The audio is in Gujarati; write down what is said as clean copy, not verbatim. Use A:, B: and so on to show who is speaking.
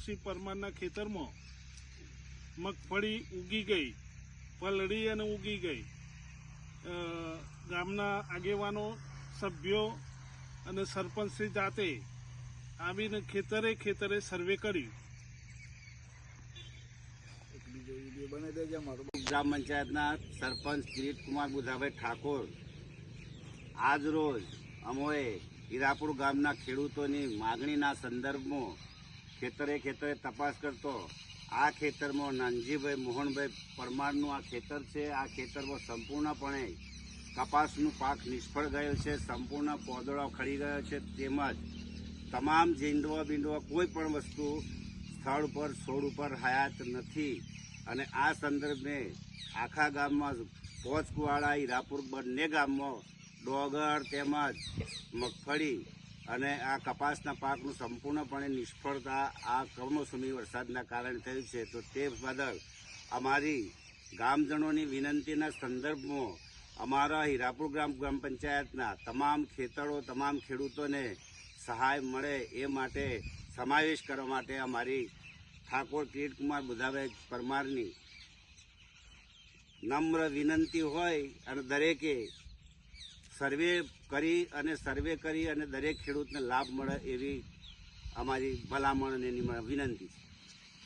A: સરપંચશ્રી પરમારના ખેતરમાં મગફળી ઉગી ગઈ, પલળી અને ઉગી ગઈ. ગામના આગેવાનો, સભ્યો અને સરપંચશ્રી જાતે આવીને ખેતરે ખેતરે સર્વે કર્યું.
B: ગ્રામ પંચાયતના સરપંચ કિરીટકુમાર બુધાભાઈ ઠાકોર આજ રોજ અમોએ હીરાપુર ગામના ખેડૂતોની માગણીના સંદર્ભમાં ખેતરે ખેતરે તપાસ કરતો આ ખેતરમાં નાનજીભાઈ મોહનભાઈ પરમારનું આ ખેતર છે. આ ખેતરમાં સંપૂર્ણપણે કપાસનું પાક નિષ્ફળ ગયો છે, સંપૂર્ણ પોદળો ખડી ગયો છે, તેમજ તમામ ઝીંડવા બીંડવા કોઈ પણ વસ્તુ સ્થળ પર છોડ ઉપર હયાત નથી. અને આ સંદર્ભે આખા ગામમાં પોચકુવાડા, હીરાપુર બંને ગામમાં ડોગર તેમજ મગફળી અને આ કપાસના પાકનું સંપૂર્ણપણે નિષ્ફળતા આ કમોસમી વરસાદના કારણે થયું છે. તો તે બદલ અમારી ગામજનોની વિનંતીના સંદર્ભમાં અમારા હીરાપુર ગ્રામ પંચાયતના તમામ તમામ ખેડૂતોને સહાય મળે એ માટે સમાવેશ કરવા માટે અમારી ઠાકોર કિરીટકુમાર બુધાભાઈ પરમારની નમ્ર વિનંતી હોય અને દરેકે સર્વે કરી અને દરેક ખેડૂતને લાભ મળે એવી અમારી ભલામણ અને વિનંતી છે.